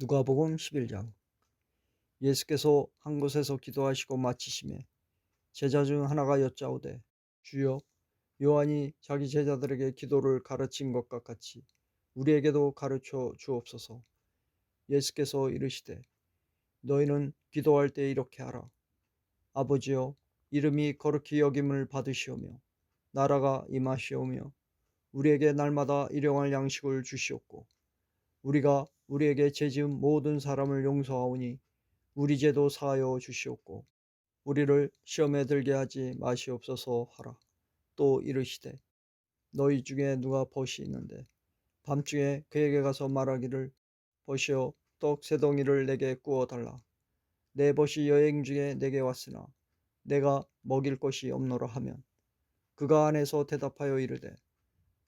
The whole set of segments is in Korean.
누가복음 11장. 예수께서 한 곳에서 기도하시고 마치심에 제자 중 하나가 여짜오되, 주여, 요한이 자기 제자들에게 기도를 가르친 것과 같이 우리에게도 가르쳐 주옵소서. 예수께서 이르시되, 너희는 기도할 때 이렇게 하라. 아버지여, 이름이 거룩히 여김을 받으시오며 나라가 임하시오며 우리에게 날마다 일용할 양식을 주시옵고, 우리가 우리에게 죄지은 모든 사람을 용서하오니 우리 죄도 사하여 주시옵고 우리를 시험에 들게 하지 마시옵소서 하라. 또 이르시되, 너희 중에 누가 벗이 있는데 밤중에 그에게 가서 말하기를, 벗이여, 떡 세 덩이를 내게 구워 달라. 내 벗이 여행 중에 내게 왔으나 내가 먹일 것이 없노라 하면, 그가 안에서 대답하여 이르되,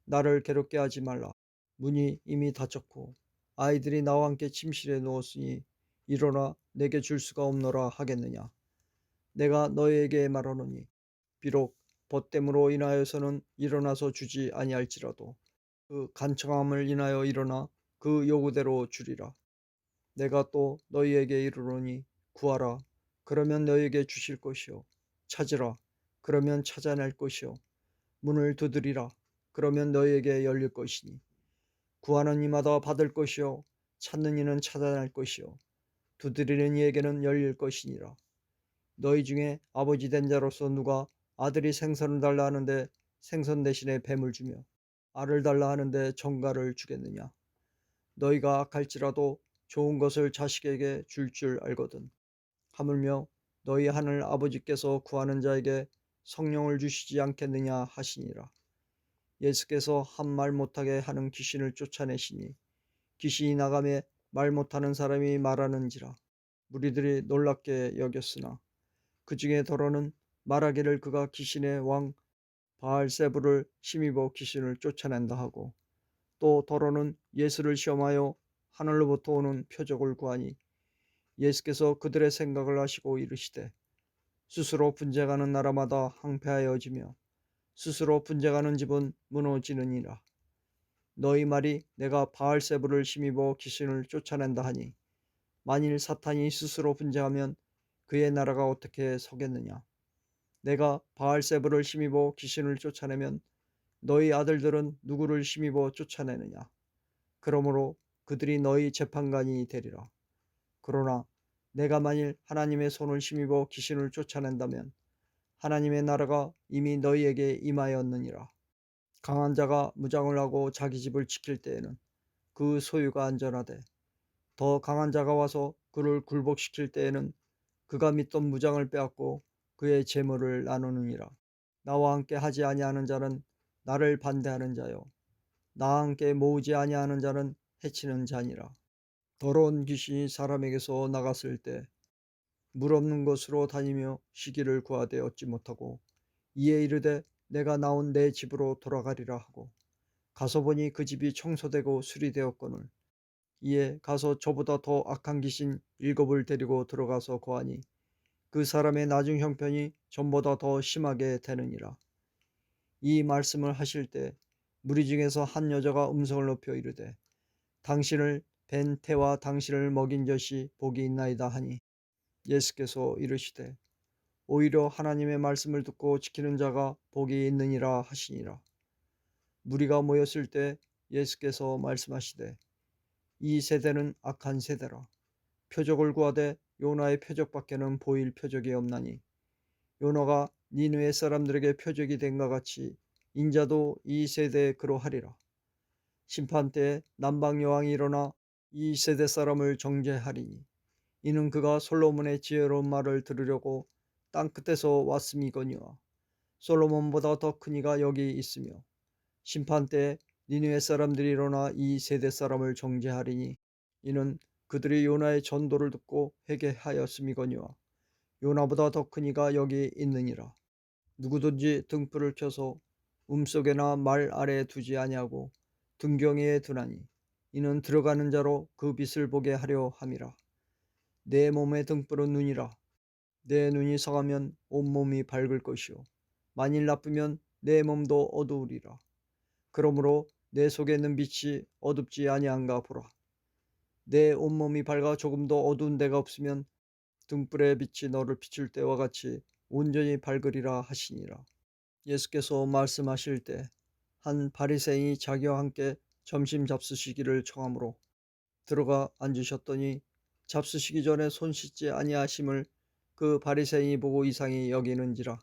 나를 괴롭게 하지 말라. 문이 이미 닫혔고 아이들이 나와 함께 침실에 누웠으니 일어나 내게 줄 수가 없노라 하겠느냐. 내가 너희에게 말하노니 비록 벗됨으로 인하여서는 일어나서 주지 아니할지라도 그 간청함을 인하여 일어나 그 요구대로 주리라. 내가 또 너희에게 이르노니 구하라, 그러면 너희에게 주실 것이요, 찾으라, 그러면 찾아낼 것이요, 문을 두드리라, 그러면 너희에게 열릴 것이니, 구하는 이마다 받을 것이요, 찾는 이는 찾아낼 것이요, 두드리는 이에게는 열릴 것이니라. 너희 중에 아버지 된 자로서 누가 아들이 생선을 달라 하는데 생선 대신에 뱀을 주며 알을 달라 하는데 정갈을 주겠느냐. 너희가 악할지라도 좋은 것을 자식에게 줄 알거든. 하물며 너희 하늘 아버지께서 구하는 자에게 성령을 주시지 않겠느냐 하시니라. 예수께서 한 말 못하게 하는 귀신을 쫓아내시니 귀신이 나가매 말 못하는 사람이 말하는지라. 무리들이 놀랍게 여겼으나 그 중에 더러는 말하기를 그가 귀신의 왕 바알세불을 힘입어 귀신을 쫓아낸다 하고, 또 더러는 예수를 시험하여 하늘로부터 오는 표적을 구하니, 예수께서 그들의 생각을 아시고 이르시되, 스스로 분쟁하는 나라마다 항폐하여지며 스스로 분쟁하는 집은 무너지느니라. 너희 말이 내가 바알세불을 힘입어 귀신을 쫓아낸다 하니, 만일 사탄이 스스로 분쟁하면 그의 나라가 어떻게 서겠느냐. 내가 바알세불을 힘입어 귀신을 쫓아내면 너희 아들들은 누구를 힘입어 쫓아내느냐. 그러므로 그들이 너희 재판관이 되리라. 그러나 내가 만일 하나님의 손을 힘입어 귀신을 쫓아낸다면 하나님의 나라가 이미 너희에게 임하였느니라. 강한 자가 무장을 하고 자기 집을 지킬 때에는 그 소유가 안전하되, 더 강한 자가 와서 그를 굴복시킬 때에는 그가 믿던 무장을 빼앗고 그의 재물을 나누느니라. 나와 함께 하지 아니하는 자는 나를 반대하는 자요, 나와 함께 모으지 아니하는 자는 해치는 자니라. 더러운 귀신이 사람에게서 나갔을 때 물 없는 곳으로 다니며 쉬기를 구하되 얻지 못하고 이에 이르되, 내가 나온 내 집으로 돌아가리라 하고 가서 보니 그 집이 청소되고 수리되었거늘, 이에 가서 저보다 더 악한 귀신 7을 데리고 들어가서 거하니 그 사람의 나중 형편이 전보다 더 심하게 되느니라. 이 말씀을 하실 때 무리 중에서 한 여자가 음성을 높여 이르되, 당신을 뵌 태와 당신을 먹인 젖이 복이 있나이다 하니, 예수께서 이르시되, 오히려 하나님의 말씀을 듣고 지키는 자가 복이 있느니라 하시니라. 무리가 모였을 때 예수께서 말씀하시되, 이 세대는 악한 세대라. 표적을 구하되 요나의 표적밖에는 보일 표적이 없나니, 요나가 니느웨 사람들에게 표적이 된것 같이 인자도 이 세대에 그러하리라. 심판 때에 남방 여왕이 일어나 이 세대 사람을 정죄하리니, 이는 그가 솔로몬의 지혜로운 말을 들으려고 땅 끝에서 왔음이거니와 솔로몬보다 더 큰 이가 여기 있으며, 심판 때에 니느웨 사람들이 일어나 이 세대 사람을 정죄하리니, 이는 그들이 요나의 전도를 듣고 회개하였음이거니와 요나보다 더 큰 이가 여기 있느니라. 누구든지 등불을 켜서 움속에나 말 아래에 두지 아니하고 등경이에 두나니, 이는 들어가는 자로 그 빛을 보게 하려 함이라. 내 몸의 등불은 눈이라. 내 눈이 성하면 온몸이 밝을 것이요, 만일 나쁘면 내 몸도 어두우리라. 그러므로 내 속에 있는 빛이 어둡지 아니한가 보라. 내 온몸이 밝아 조금도 어두운 데가 없으면 등불의 빛이 너를 비출 때와 같이 온전히 밝으리라 하시니라. 예수께서 말씀하실 때 한 바리새인이 자기와 함께 점심 잡수시기를 청하므로 들어가 앉으셨더니 잡수시기 전에 손 씻지 아니하심을 그 바리새인이 보고 이상히 여기는지라.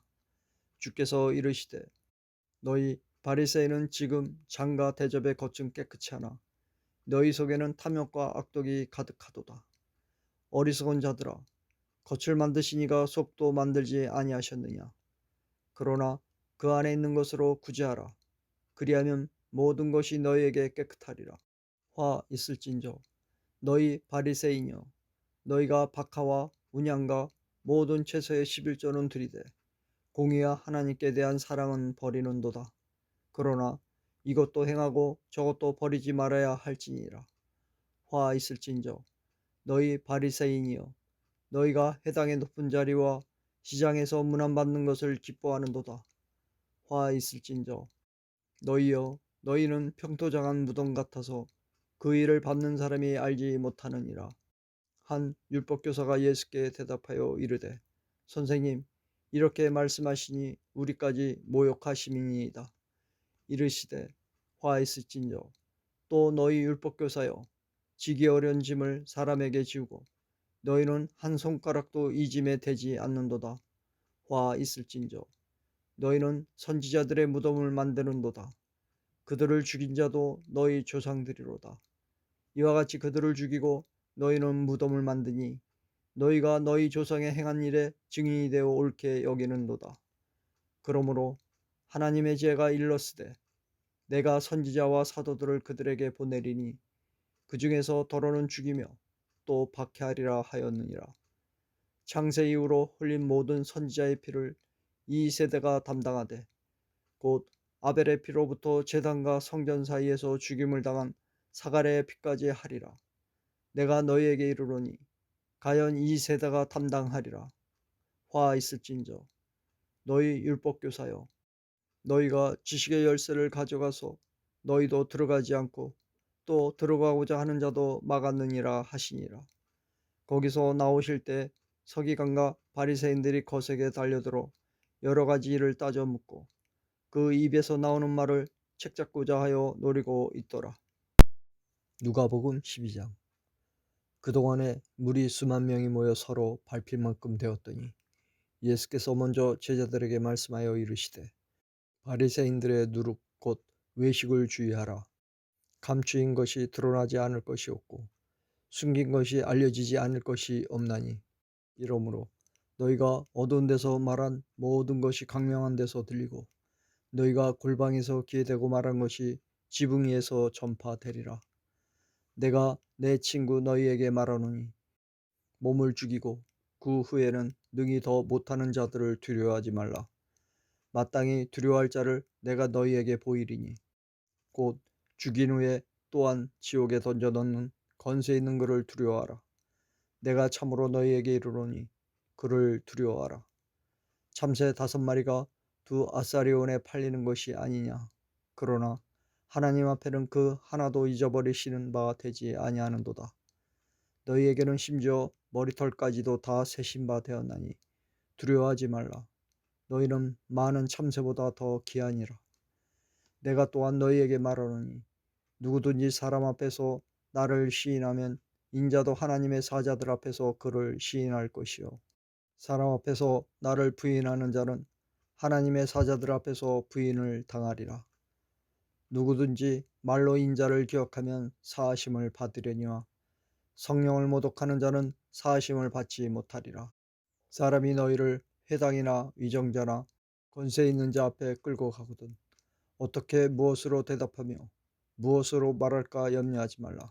주께서 이르시되 너희 바리새인은 지금 장과 대접의 겉은 깨끗이 하나 너희 속에는 탐욕과 악독이 가득하도다. 어리석은 자들아, 겉을 만드시니가 속도 만들지 아니하셨느냐. 그러나 그 안에 있는 것으로 구제하라. 그리하면 모든 것이 너희에게 깨끗하리라. 화 있을진저 너희 바리새인이여, 너희가 박하와 운양과 모든 채소의 11조는 드리되 공의와 하나님께 대한 사랑은 버리는도다. 그러나 이것도 행하고 저것도 버리지 말아야 할지니라. 화 있을진저 너희 바리새인이여, 너희가 회당의 높은 자리와 시장에서 문안받는 것을 기뻐하는도다. 화 있을진저 너희여, 너희는 평토장한 무덤 같아서 그 일을 밟는 사람이 알지 못하느니라. 한 율법교사가 예수께 대답하여 이르되 선생님, 이렇게 말씀하시니 우리까지 모욕하심이니이다. 이르시되 화 있을진저 또 너희 율법교사여, 지기 어려운 짐을 사람에게 지우고 너희는 한 손가락도 이 짐에 대지 않는도다. 화 있을진저 너희는 선지자들의 무덤을 만드는도다. 그들을 죽인 자도 너희 조상들이로다. 이와 같이 그들을 죽이고 너희는 무덤을 만드니 너희가 너희 조상의 행한 일에 증인이 되어 옳게 여기는도다. 그러므로 하나님의 지혜가 일렀으되 내가 선지자와 사도들을 그들에게 보내리니 그 중에서 더러는 죽이며 또 박해하리라 하였느니라. 창세 이후로 흘린 모든 선지자의 피를 이 세대가 담당하되 곧 아벨의 피로부터 제단과 성전 사이에서 죽임을 당한 사가랴의 피까지 하리라. 내가 너희에게 이르노니 가연 이 세대가 담당하리라. 화 있을진저 너희 율법교사여, 너희가 지식의 열쇠를 가져가서 너희도 들어가지 않고 또 들어가고자 하는 자도 막았느니라 하시니라. 거기서 나오실 때 서기관과 바리새인들이 거세게 달려들어 여러 가지 일을 따져 묻고 그 입에서 나오는 말을 책잡고자 하여 노리고 있더라. 누가복음 12장. 그동안에 무리 수만 명이 모여 서로 밟힐 만큼 되었더니 예수께서 먼저 제자들에게 말씀하여 이르시되 바리새인들의 누룩 곧 외식을 주의하라. 감추인 것이 드러나지 않을 것이 없고 숨긴 것이 알려지지 않을 것이 없나니 이러므로 너희가 어두운 데서 말한 모든 것이 강명한 데서 들리고 너희가 골방에서 귀에 대고 말한 것이 지붕 위에서 전파되리라. 내가 내 친구 너희에게 말하노니 몸을 죽이고 그 후에는 능히 더 못하는 자들을 두려워하지 말라. 마땅히 두려워할 자를 내가 너희에게 보이리니 곧 죽인 후에 또한 지옥에 던져 넣는 권세 있는 그를 두려워하라. 내가 참으로 너희에게 이르노니 그를 두려워하라. 참새 5마리가 두 아사리온에 팔리는 것이 아니냐. 그러나 하나님 앞에는 그 하나도 잊어버리시는 바 되지 아니하는도다. 너희에게는 심지어 머리털까지도 다 세신 바 되었나니 두려워하지 말라. 너희는 많은 참새보다 더 귀하니라. 내가 또한 너희에게 말하노니 누구든지 사람 앞에서 나를 시인하면 인자도 하나님의 사자들 앞에서 그를 시인할 것이요 사람 앞에서 나를 부인하는 자는 하나님의 사자들 앞에서 부인을 당하리라. 누구든지 말로 인자를 기억하면 사하심을 받으려니와 성령을 모독하는 자는 사하심을 받지 못하리라. 사람이 너희를 회당이나 위정자나 권세 있는 자 앞에 끌고 가거든 어떻게 무엇으로 대답하며 무엇으로 말할까 염려하지 말라.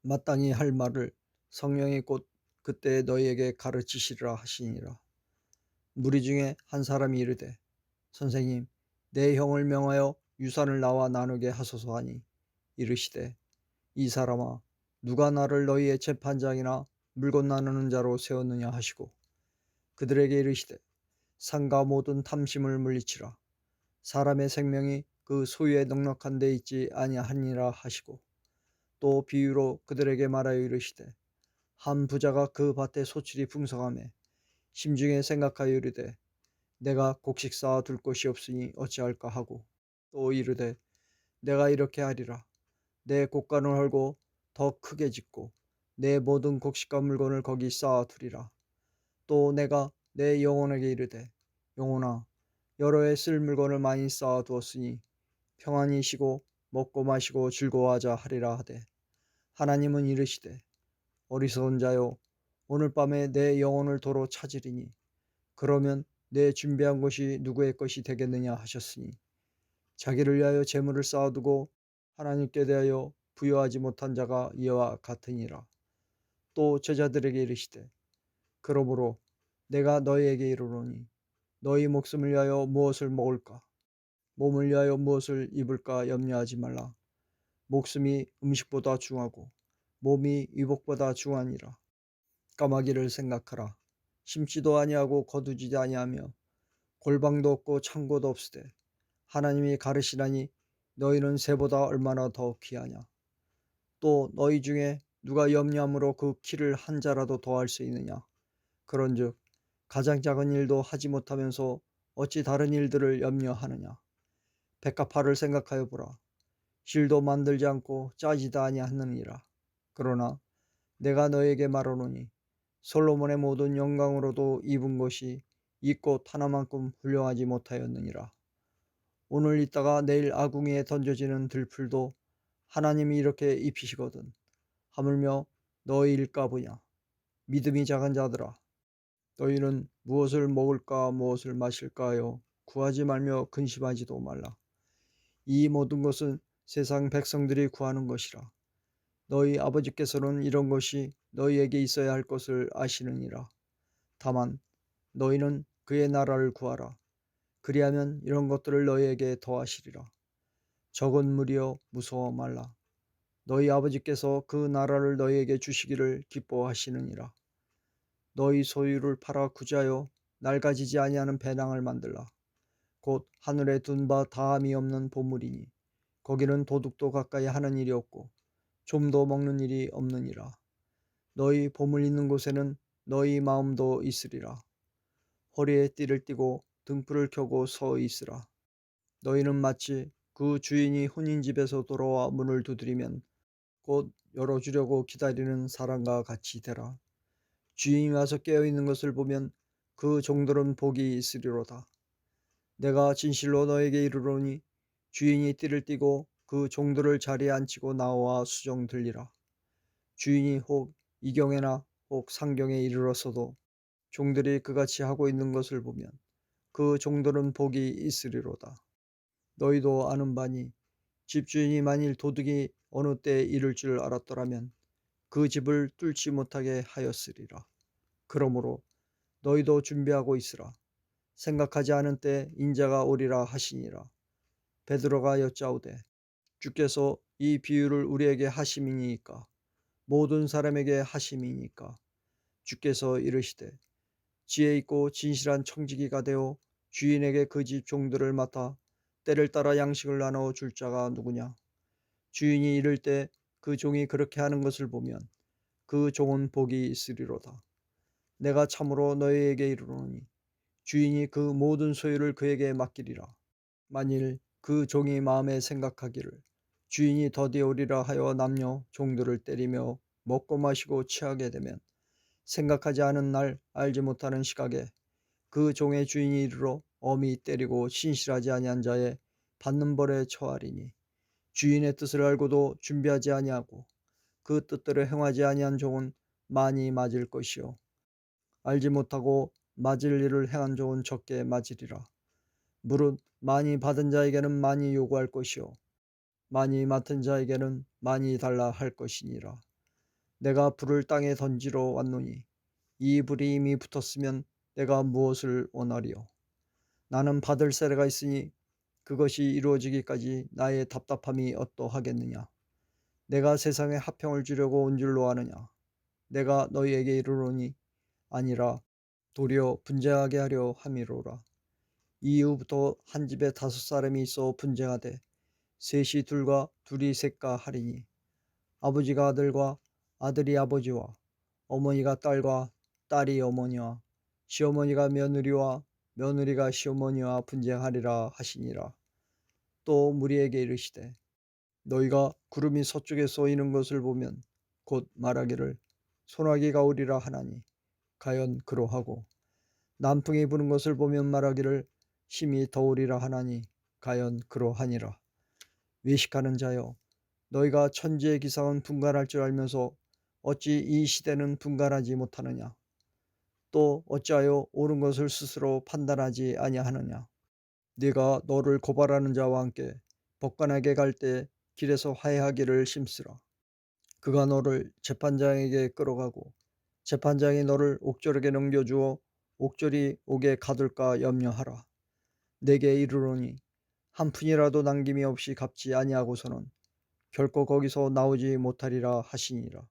마땅히 할 말을 성령이 곧 그때 너희에게 가르치시리라 하시니라. 무리 중에 한 사람이 이르되 선생님, 내 형을 명하여 유산을 나와 나누게 하소서 하니 이르시되 이 사람아, 누가 나를 너희의 재판장이나 물건 나누는 자로 세웠느냐 하시고 그들에게 이르시되 상가 모든 탐심을 물리치라. 사람의 생명이 그 소유에 넉넉한 데 있지 아니하니라 하시고 또 비유로 그들에게 말하여 이르시되 한 부자가 그 밭에 소출이 풍성하매 심중에 생각하여 이르되 내가 곡식 쌓아 둘 곳이 없으니 어찌할까 하고 또 이르되 내가 이렇게 하리라 내 곡간을 헐고 더 크게 짓고 내 모든 곡식과 물건을 거기 쌓아 두리라. 또 내가 내 영혼에게 이르되 영혼아 여러 해 쓸 물건을 많이 쌓아 두었으니 평안히 쉬고 먹고 마시고 즐거워하자 하리라 하되 하나님은 이르시되 어리석은 자요 오늘 밤에 내 영혼을 도로 찾으리니 그러면 내 준비한 것이 누구의 것이 되겠느냐 하셨으니 자기를 위하여 재물을 쌓아두고 하나님께 대하여 부여하지 못한 자가 이와 같으니라. 또 제자들에게 이르시되 그러므로 내가 너희에게 이르노니 너희 목숨을 위하여 무엇을 먹을까 몸을 위하여 무엇을 입을까 염려하지 말라. 목숨이 음식보다 중하고 몸이 의복보다 중하니라. 까마귀를 생각하라. 심지도 아니하고 거두지도 아니하며 골방도 없고 창고도 없으되 하나님이 가르시나니 너희는 새보다 얼마나 더 귀하냐. 또 너희 중에 누가 염려함으로 그 키를 한 자라도 더할 수 있느냐. 그런즉 가장 작은 일도 하지 못하면서 어찌 다른 일들을 염려하느냐. 백합화를 생각하여 보라. 실도 만들지 않고 짜지도 아니하느니라. 그러나 내가 너에게 말하노니 솔로몬의 모든 영광으로도 입은 것이 이 꽃 하나만큼 훌륭하지 못하였느니라. 오늘 있다가 내일 아궁이에 던져지는 들풀도 하나님이 이렇게 입히시거든. 하물며 너희일까 보냐. 믿음이 작은 자들아 너희는 무엇을 먹을까 무엇을 마실까 하여 구하지 말며 근심하지도 말라. 이 모든 것은 세상 백성들이 구하는 것이라. 너희 아버지께서는 이런 것이 너희에게 있어야 할 것을 아시느니라. 다만 너희는 그의 나라를 구하라. 그리하면 이런 것들을 너희에게 더하시리라. 적은 무리여 무서워 말라. 너희 아버지께서 그 나라를 너희에게 주시기를 기뻐하시느니라. 너희 소유를 팔아 구제하여 낡아지지 아니하는 배낭을 만들라. 곧 하늘에 둔 바 다함이 없는 보물이니 거기는 도둑도 가까이 하는 일이 없고 좀도 먹는 일이 없느니라. 너희 보물 있는 곳에는 너희 마음도 있으리라. 허리에 띠를 띠고 등불을 켜고 서 있으라. 너희는 마치 그 주인이 혼인 집에서 돌아와 문을 두드리면 곧 열어주려고 기다리는 사람과 같이 되라. 주인이 와서 깨어있는 것을 보면 그 종들은 복이 있으리로다. 내가 진실로 너에게 이르노니 주인이 띠를 띠고 그 종들을 자리에 앉히고 나와 수종 들리라. 주인이 혹 이경에나 혹 상경에 이르렀어도 종들이 그같이 하고 있는 것을 보면 그 종들은 복이 있으리로다. 너희도 아는 바니 집주인이 만일 도둑이 어느 때에 이를 줄 알았더라면 그 집을 뚫지 못하게 하였으리라. 그러므로 너희도 준비하고 있으라. 생각하지 않은 때 인자가 오리라 하시니라. 베드로가 여짜오되 주께서 이 비유를 우리에게 하심이니까 모든 사람에게 하심이니까 주께서 이르시되 지혜 있고 진실한 청지기가 되어 주인에게 그 집 종들을 맡아 때를 따라 양식을 나눠 줄 자가 누구냐. 주인이 이를 때 그 종이 그렇게 하는 것을 보면 그 종은 복이 있으리로다. 내가 참으로 너희에게 이르노니 주인이 그 모든 소유를 그에게 맡기리라. 만일 그 종이 마음에 생각하기를 주인이 더디 오리라 하여 남녀 종들을 때리며 먹고 마시고 취하게 되면 생각하지 않은 날 알지 못하는 시각에 그 종의 주인이 이르러 엄히 때리고 신실하지 아니한 자의 받는 벌에 처하리니 주인의 뜻을 알고도 준비하지 아니하고 그 뜻대로 행하지 아니한 종은 많이 맞을 것이요 알지 못하고 맞을 일을 행한 종은 적게 맞으리라. 무릇 많이 받은 자에게는 많이 요구할 것이요 많이 맡은 자에게는 많이 달라 할 것이니라. 내가 불을 땅에 던지러 왔노니 이 불이 이미 붙었으면 내가 무엇을 원하리요. 나는 받을 세례가 있으니 그것이 이루어지기까지 나의 답답함이 어떠하겠느냐. 내가 세상에 화평을 주려고 온 줄로 아느냐. 내가 너희에게 이르노니 아니라 도리어 분쟁하게 하려 함이로라. 이후부터 한 집에 5 사람이 있어 분쟁하되 셋이 둘과 둘이 셋과 하리니 아버지가 아들과 아들이 아버지와 어머니가 딸과 딸이 어머니와 시어머니가 며느리와 며느리가 시어머니와 분쟁하리라 하시니라. 또 무리에게 이르시되 너희가 구름이 서쪽에 쏘이는 것을 보면 곧 말하기를 소나기가 오리라 하나니 과연 그러하고 남풍이 부는 것을 보면 말하기를 힘이 더우리라 하나니 과연 그러하니라. 외식하는 자여, 너희가 천지의 기상은 분간할 줄 알면서 어찌 이 시대는 분간하지 못하느냐? 또 어찌하여 옳은 것을 스스로 판단하지 아니하느냐? 네가 너를 고발하는 자와 함께 법관에게 갈 때 길에서 화해하기를 심쓰라. 그가 너를 재판장에게 끌어가고 재판장이 너를 옥졸에게 넘겨주어 옥졸이 옥에 가둘까 염려하라. 내게 이르노니 한 푼이라도 남김이 없이 갚지 아니하고서는 결코 거기서 나오지 못하리라 하시니라.